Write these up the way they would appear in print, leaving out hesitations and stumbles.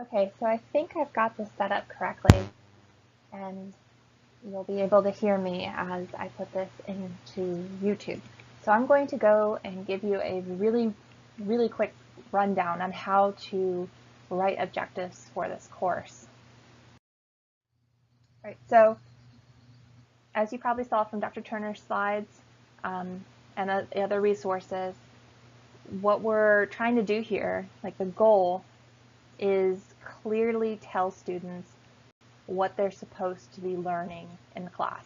Okay, so I think I've got this set up correctly, and you'll be able to hear me as I put this into YouTube. So I'm going to go and give you a really quick rundown on how to write objectives for this course. Right, so as you probably saw from Dr. Turner's slides and the other resources, what we're trying to do here, like the goal, is clearly tell students what they're supposed to be learning in the class.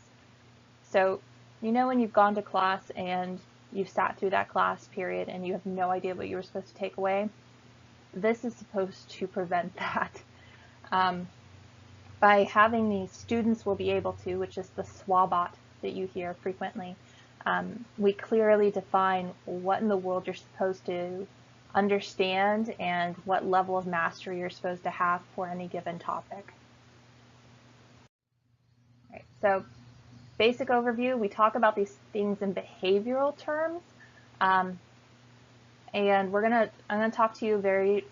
So, you know, when you've gone to class and you've sat through that class period and you have no idea what you were supposed to take away, this is supposed to prevent that. By having these, students will be able to, which is the SWABOT that you hear frequently, we clearly define what in the world you're supposed to understand and what level of mastery you're supposed to have for any given topic. Right, so basic overview, we talk about these things in behavioral terms, and I'm gonna talk to you very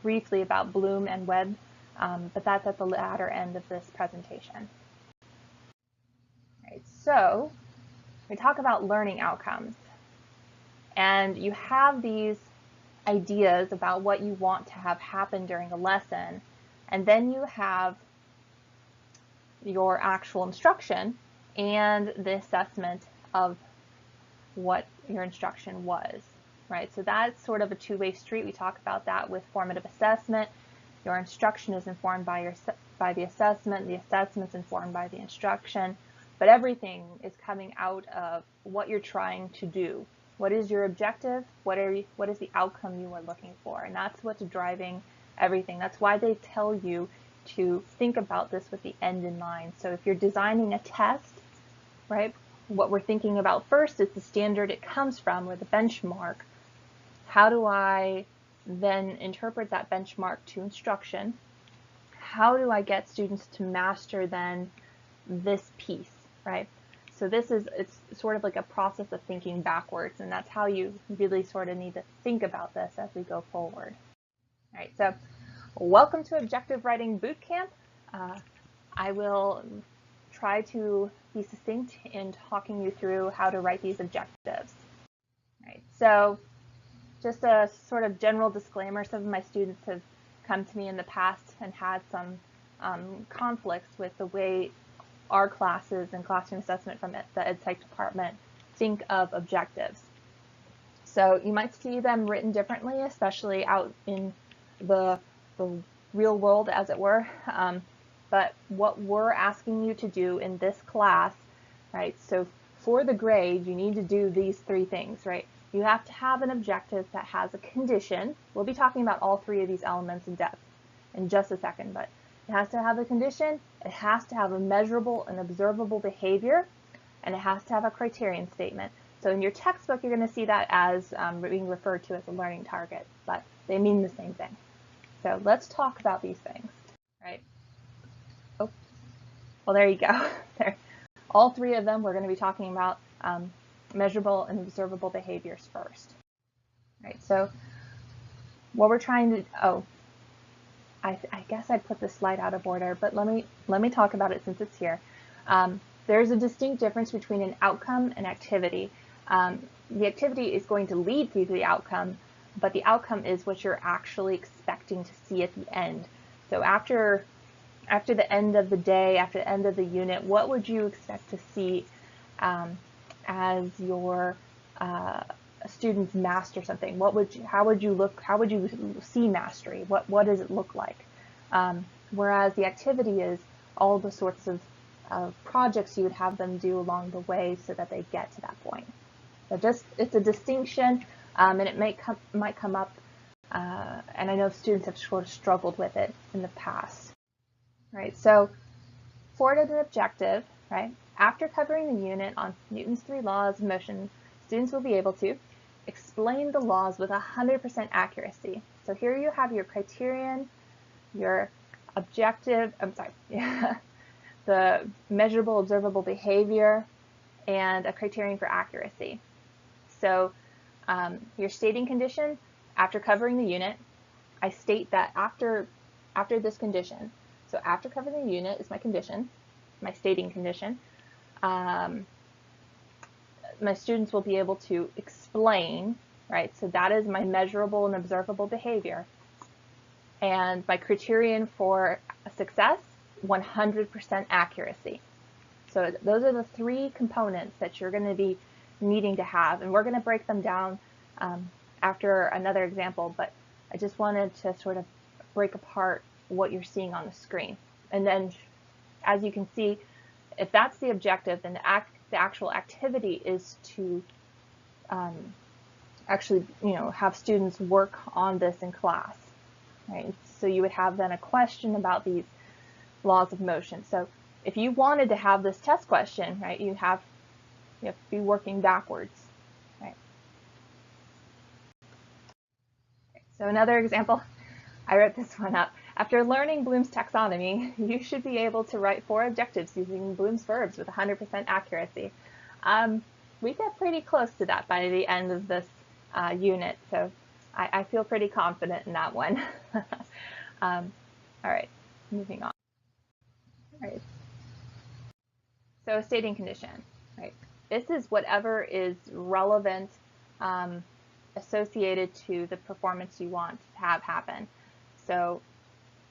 briefly about Bloom and Webb, but that's at the latter end of this presentation. Right, so we talk about learning outcomes, and you have these ideas about what you want to have happen during a lesson, and then you have your actual instruction and the assessment of what your instruction was, right? So that's sort of a two-way street. We talk about that with formative assessment. Your instruction is informed by the assessment. The assessment's informed by the instruction, but everything is coming out of what you're trying to do. What is your objective? What is the outcome you are looking for? And that's what's driving everything. That's why they tell you to think about this with the end in mind. So if you're designing a test, right, what we're thinking about first is the standard it comes from, or the benchmark. How do I then interpret that benchmark to instruction? How do I get students to master then this piece, right? So it's sort of like a process of thinking backwards, and that's how you really sort of need to think about this as we go forward. All right, so welcome to Objective Writing Bootcamp. I will try to be succinct in talking you through how to write these objectives. All right, so just a sort of general disclaimer, some of my students have come to me in the past and had some conflicts with the way our classes and classroom assessment from the Ed Psych department think of objectives. So you might see them written differently, especially out in the real world, as it were. But what we're asking you to do in this class, right? So for the grade, you need to do these three things, right? You have to have an objective that has a condition. We'll be talking about all three of these elements in depth in just a second, but it has to have a condition, it has to have a measurable and observable behavior, and it has to have a criterion statement. So in your textbook, you're going to see that as being referred to as a learning target, but they mean the same thing. So let's talk about these things, right? Oh, well, there you go. There. All three of them, we're going to be talking about measurable and observable behaviors first. Right, so what we're trying to, I guess I put this slide out of order, but let me talk about it since it's here. There's a distinct difference between an outcome and activity. The activity is going to lead you to the outcome, but the outcome is what you're actually expecting to see at the end. So after the end of the day, after the end of the unit, what would you expect to see as your students master something? How would you see mastery? What does it look like? Whereas the activity is all the sorts of projects you would have them do along the way so that they get to that point. So it's a distinction, and it might come up, and I know students have sort of struggled with it in the past. Right, so for an objective, right, after covering the unit on Newton's 3 laws of motion, students will be able to explain the laws with 100% accuracy. So here you have your criterion, your objective, the measurable, observable behavior, and a criterion for accuracy. So your stating condition, after covering the unit, I state that after after this condition. So after covering the unit is my condition, my stating condition. My students will be able to explain, right? So that is my measurable and observable behavior. And my criterion for success, 100% accuracy. So those are the three components that you're going to be needing to have. And we're going to break them down after another example, but I just wanted to sort of break apart what you're seeing on the screen. And then, as you can see, if that's the objective, then the actual activity is to actually, have students work on this in class, right? So you would have then a question about these laws of motion. So if you wanted to have this test question, right, you have to be working backwards, right? So another example, I wrote this one up. After learning Bloom's taxonomy, you should be able to write 4 objectives using Bloom's verbs with 100% accuracy. We get pretty close to that by the end of this unit, so I feel pretty confident in that one. All right, moving on. All right. So stating condition, right? This is whatever is relevant, associated to the performance you want to have happen. So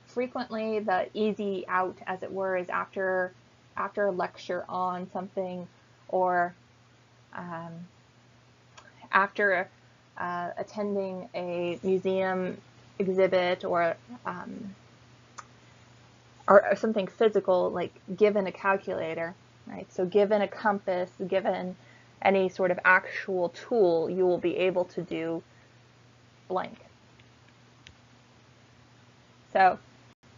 frequently the easy out, as it were, is after a lecture on something, or after attending a museum exhibit, or something physical, like given a calculator, right? So given a compass, given any sort of actual tool, you will be able to do blank. So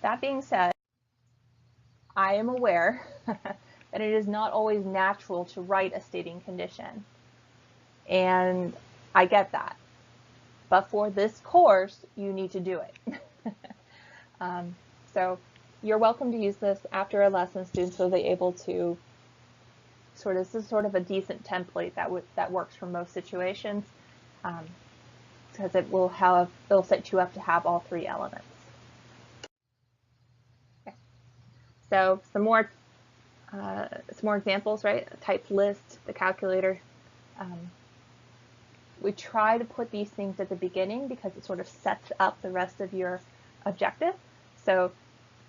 that being said, I am aware that it is not always natural to write a stating condition. And I get that. But for this course, you need to do it. So you're welcome to use this after a lesson. Students will be able to this is sort of a decent template that works for most situations, because it'll set you up to have all 3 elements. Okay. So some more examples, right? A typed list, the calculator. We try to put these things at the beginning because it sort of sets up the rest of your objective. So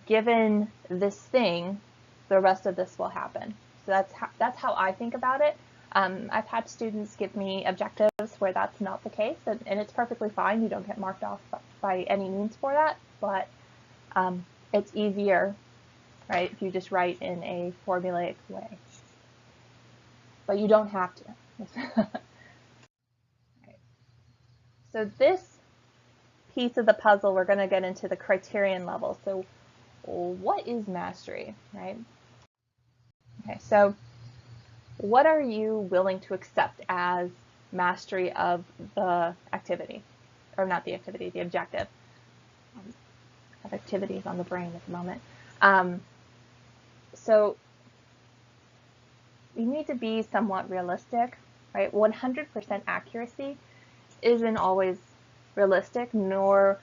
given this thing, the rest of this will happen. So that's how I think about it. I've had students give me objectives where that's not the case, and it's perfectly fine. You don't get marked off by any means for that, but it's easier, right, if you just write in a formulaic way. But you don't have to. So this piece of the puzzle, we're going to get into the criterion level. So what is mastery, right? Okay, so what are you willing to accept as mastery of the activity? Or not the activity, the objective. I have activities on the brain at the moment. So you need to be somewhat realistic, right? 100% accuracy isn't always realistic, nor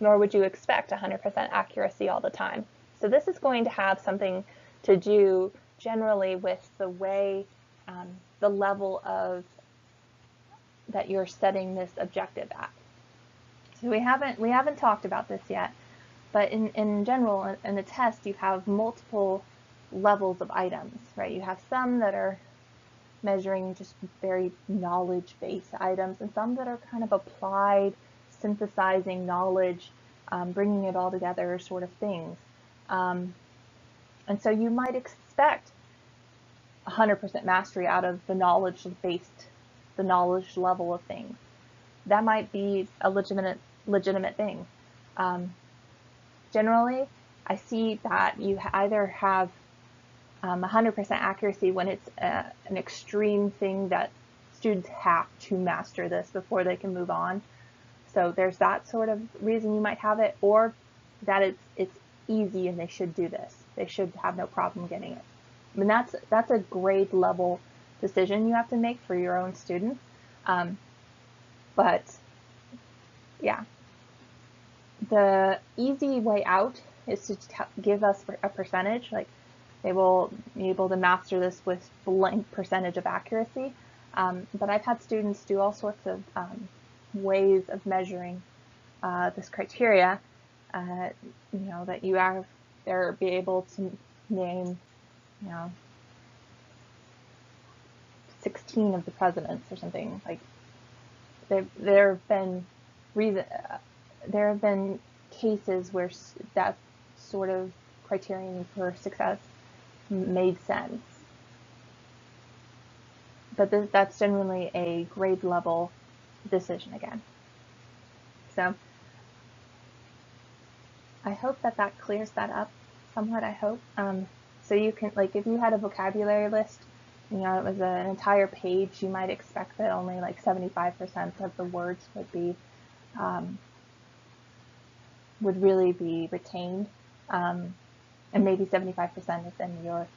would you expect 100% accuracy all the time. So this is going to have something to do generally with the way, the level of that you're setting this objective at. So we haven't talked about this yet, but in general, in a test, you have multiple levels of items, right? You have some that are measuring just very knowledge-based items, and some that are kind of applied, synthesizing knowledge, bringing it all together sort of things. And so you might expect 100% mastery out of the knowledge level of things. That might be a legitimate thing. Generally, I see that you either have 100% accuracy when it's an extreme thing that students have to master this before they can move on. So there's that sort of reason you might have it, or that it's easy and they should do this. They should have no problem getting it. I mean, that's a grade level decision you have to make for your own students. But yeah, The easy way out is to give us a percentage, like they will be able to master this with blank percentage of accuracy. But I've had students do all sorts of ways of measuring this criteria, that you have, they're be able to name, 16 of the presidents or something. Like there have been cases where that sort of criterion for success made sense. But that's generally a grade level decision again. So I hope that clears that up somewhat, I hope. So you can, like, if you had a vocabulary list, it was an entire page, you might expect that only like 75% of the words would really be retained, and maybe 75% is in your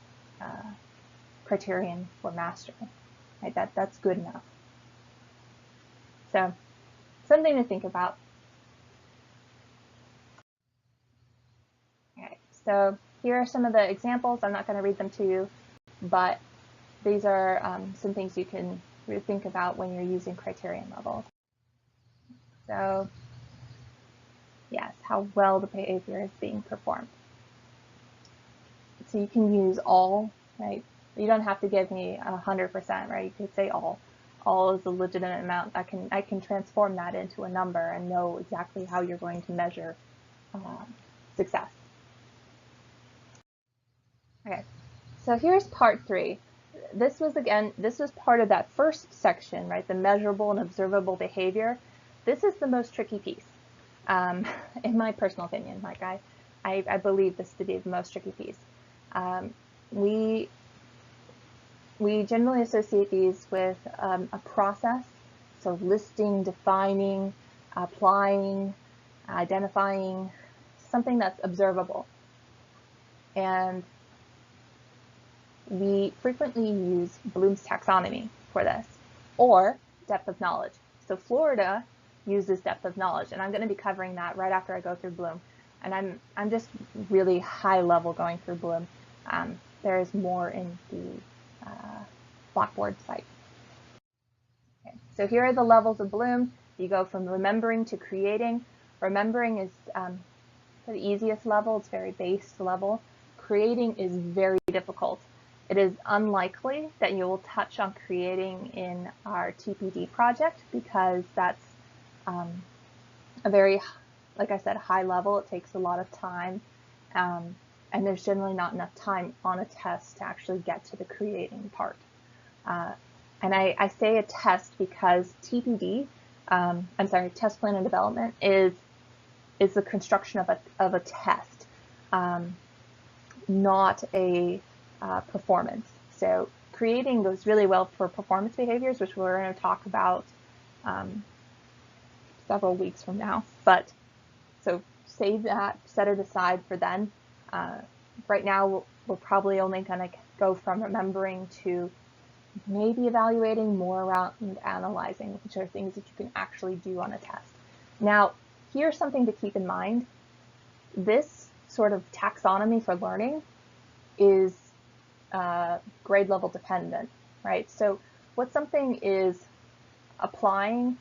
criterion for mastering. Right? That's good enough. So something to think about. Okay, so here are some of the examples. I'm not going to read them to you, but these are some things you can really think about when you're using criterion levels. So yes, how well the behavior is being performed. So you can use all, right? You don't have to give me 100%, right? You could say all. All is a legitimate amount. I can transform that into a number and know exactly how you're going to measure success. Okay, so here's part 3. This was part of that first section, right? The measurable and observable behavior. This is the most tricky piece, in my personal opinion. Like I believe this to be the most tricky piece. We generally associate these with a process, so listing, defining, applying, identifying, something that's observable. And we frequently use Bloom's taxonomy for this, or depth of knowledge. So Florida uses depth of knowledge, and I'm going to be covering that right after I go through Bloom. And I'm just really high level going through Bloom. There is more in the Blackboard site. Okay, so here are the levels of Bloom. You go from remembering to creating. Remembering is the easiest level. It's very base level. Creating is very difficult. It is unlikely that you will touch on creating in our TPD project because that's a very, like I said, high level. It takes a lot of time, and there's generally not enough time on a test to actually get to the creating part. And I say a test because TPD, test plan and development is the construction of a test, not a performance. So creating goes really well for performance behaviors, which we're going to talk about several weeks from now. But so save that, set it aside for then. Right now, we're probably only going to go from remembering to maybe evaluating, more around analyzing, which are things that you can actually do on a test. Now, here's something to keep in mind. This sort of taxonomy for learning is grade level dependent, right? So what something is applying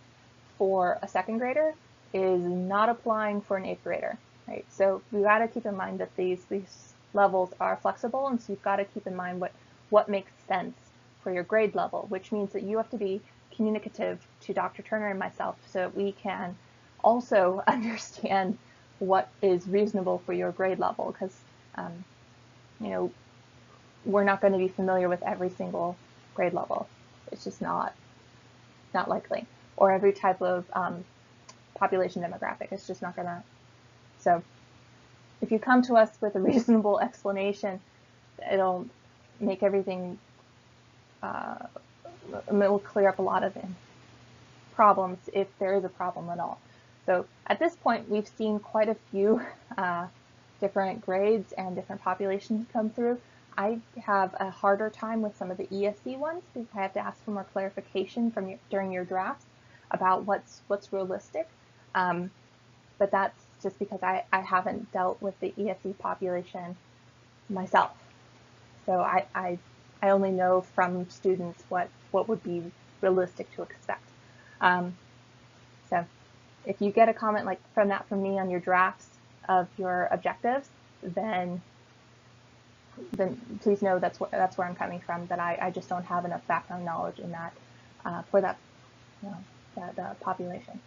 for a second grader is not applying for an 8th grader, right? So you got to keep in mind that these levels are flexible, and so you've got to keep in mind what makes sense for your grade level, which means that you have to be communicative to Dr. Turner and myself so that we can also understand what is reasonable for your grade level, because we're not going to be familiar with every single grade level. It's just not likely, or every type of population demographic. It's just not going to. So if you come to us with a reasonable explanation, it'll make everything, it will clear up a lot of problems if there is a problem at all. So at this point, we've seen quite a few different grades and different populations come through. I have a harder time with some of the ESC ones because I have to ask for more clarification during your drafts about what's realistic. But that's just because I haven't dealt with the ESE population myself. So I only know from students what would be realistic to expect. So if you get a comment like from me on your drafts of your objectives, then please know that's where I'm coming from, that I just don't have enough background knowledge in that for that, that population.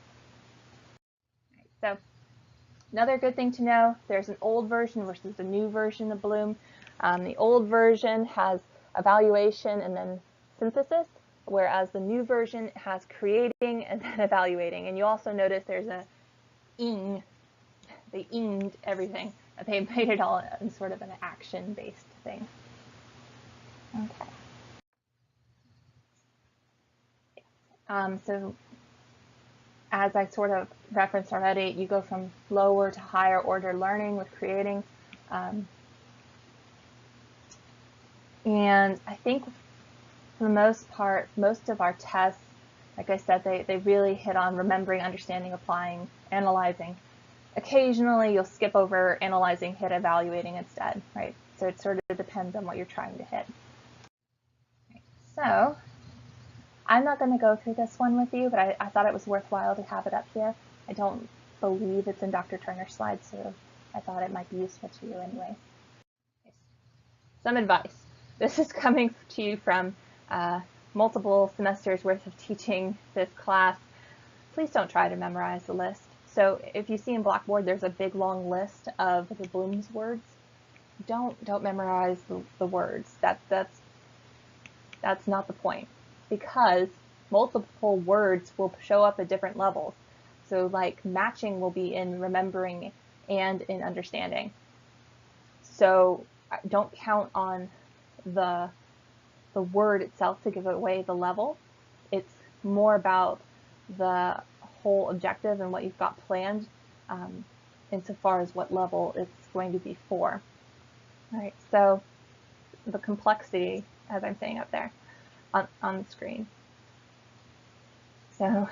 So another good thing to know, there's an old version versus the new version of Bloom. The old version has evaluation and then synthesis, whereas the new version has creating and then evaluating. And you also notice there's a ing, they inged everything. They made it all in sort of an action-based thing. Okay. So as I sort of referenced already, you go from lower to higher order learning with creating. And I think for the most part, most of our tests, like I said, they really hit on remembering, understanding, applying, analyzing. Occasionally, you'll skip over analyzing, hit evaluating instead, right? So it sort of depends on what you're trying to hit. So I'm not going to go through this one with you, but I thought it was worthwhile to have it up here. I don't believe it's in Dr. Turner's slides, so I thought it might be useful to you anyway. Some advice. This is coming to you from multiple semesters worth of teaching this class. Please don't try to memorize the list. So if you see in Blackboard, there's a big long list of the Bloom's words. Don't memorize the words. That's not the point, because multiple words will show up at different levels. So like matching will be in remembering and in understanding. So don't count on the word itself to give away the level. It's more about the whole objective and what you've got planned insofar as what level it's going to be for. All right, so the complexity, as I'm saying up there on the screen. So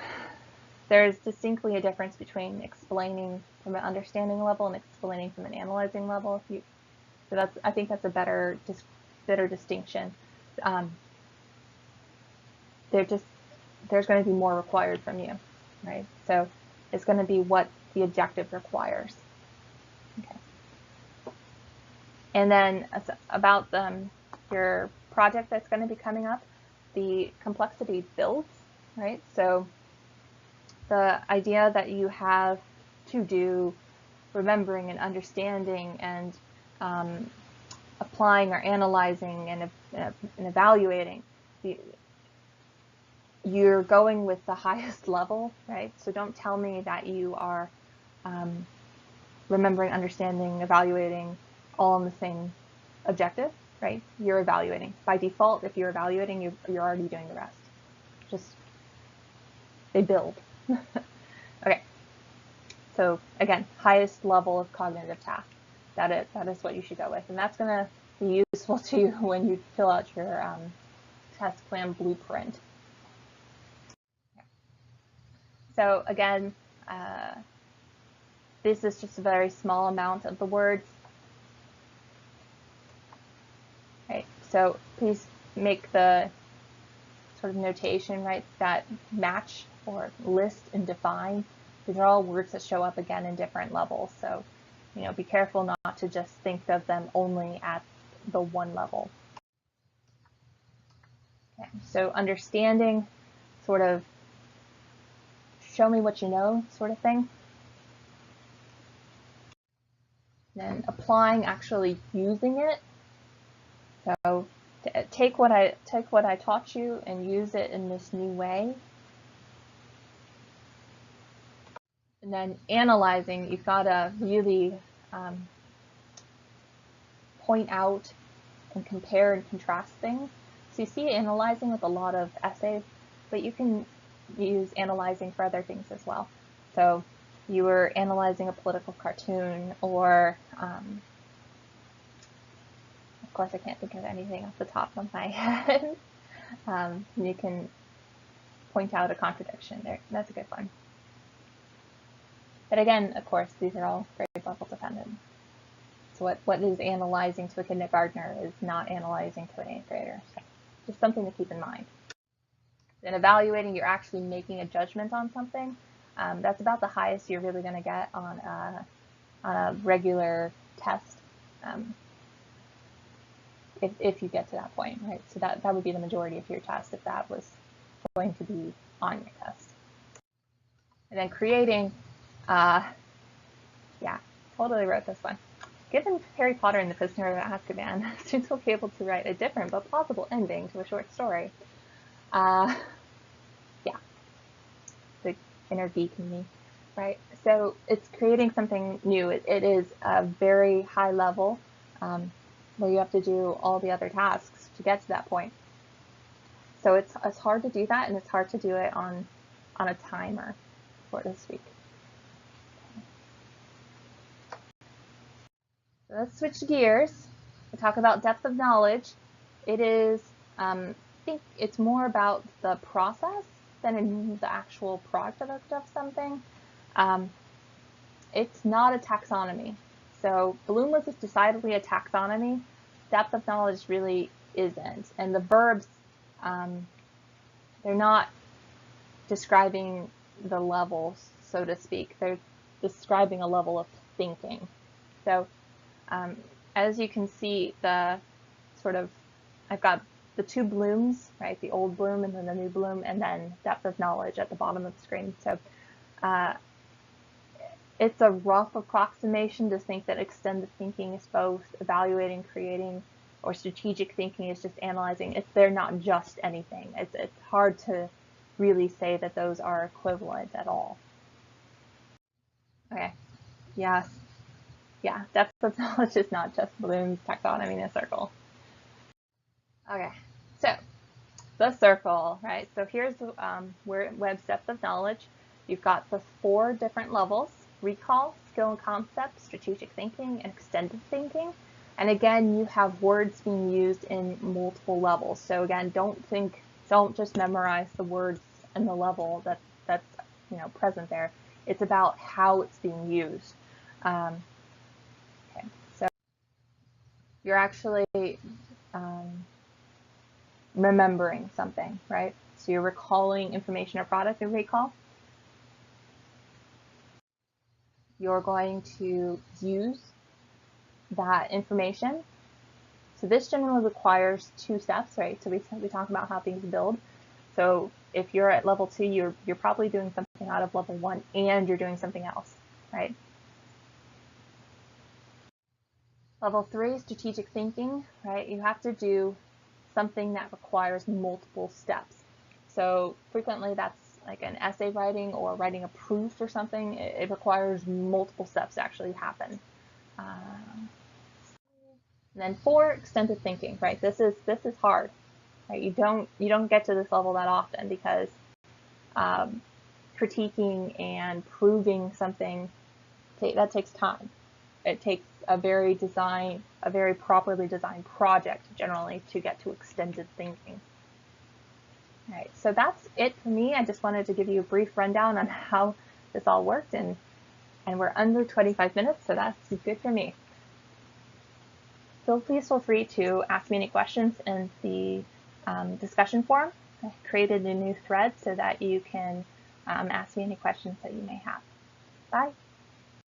there's distinctly a difference between explaining from an understanding level and explaining from an analyzing level. So I think that's a better distinction. There's going to be more required from you, right? So it's going to be what the objective requires. Okay. And then about your project that's going to be coming up, the complexity builds, right? So the idea that you have to do remembering and understanding and applying or analyzing and evaluating, you're going with the highest level, right? So don't tell me that you are remembering, understanding, evaluating all on the same objective, right? You're evaluating. By default, if you're evaluating, you're already doing the rest. Just, they build. Okay. So again, highest level of cognitive task. That is what you should go with. And that's going to be useful to you when you fill out your test plan blueprint. So again, this is just a very small amount of the words. Right, so please make the sort of notation, right, that match or list and define. These are all words that show up again in different levels. So, be careful not to just think of them only at the one level. Okay, so understanding, sort of show me what you know sort of thing. Then applying, actually using it. So take what I taught you and use it in this new way. And then analyzing, you've got to really point out and compare and contrast things. So you see analyzing with a lot of essays, but you can use analyzing for other things as well. So you were analyzing a political cartoon, or of course I can't think of anything off the top of my head. You can point out a contradiction there. That's a good one. But again, of course, these are all grade level dependent. So what is analyzing to a kindergartner is not analyzing to an 8th grader. So just something to keep in mind. In evaluating, you're actually making a judgment on something. That's about the highest you're really going to get on a regular test, if you get to that point, right? So that would be the majority of your test if that was going to be on your test. And then creating, yeah, totally wrote this one. Given Harry Potter and the Prisoner of Azkaban, students will be able to write a different but plausible ending to a short story. Yeah, the inner geek in me, right? So it's creating something new. It is a very high level where you have to do all the other tasks to get to that point. So it's hard to do that, and it's hard to do it on a timer, so to speak. So let's switch gears. We'll talk about depth of knowledge. It is, I think it's more about the process than in the actual product of something. It's not a taxonomy. So Bloom was decidedly a taxonomy. Depth of knowledge really isn't. And the verbs, they're not describing the levels, so to speak. They're describing a level of thinking. So as you can see, the sort of, I've got the two blooms, right? The old bloom and then the new bloom, and then depth of knowledge at the bottom of the screen. So it's a rough approximation to think that extended thinking is both evaluating, creating, or strategic thinking is just analyzing. They're not just anything. It's hard to really say that those are equivalent at all. Okay, yes. Yeah, depth of knowledge is not just Bloom's taxonomy in a circle. Okay, so the circle, right? So here's where Webb's depth of knowledge. You've got the 4 different levels: recall, skill and concept, strategic thinking, and extended thinking. And again, you have words being used in multiple levels. So again, don't just memorize the words and the level that's present there. It's about how it's being used. Okay, so you're actually remembering something, right? So you're recalling information or product in recall. You're going to use that information. So this generally requires 2 steps, right? So we talk about how things build. So if you're at level 2, you're probably doing something out of level 1 and you're doing something else, right? Level 3, strategic thinking, right? You have to do something that requires multiple steps. So frequently that's like an essay writing or writing a proof or something. It requires multiple steps to actually happen. And then 4, extended thinking, right? This is hard, right? You don't get to this level that often because critiquing and proving something that takes time. It takes a very properly designed project generally to get to extended thinking. All right, so that's it for me. I just wanted to give you a brief rundown on how this all worked, and we're under 25 minutes, so that's good for me. So please feel free to ask me any questions in the discussion forum. I created a new thread so that you can ask me any questions that you may have. Bye.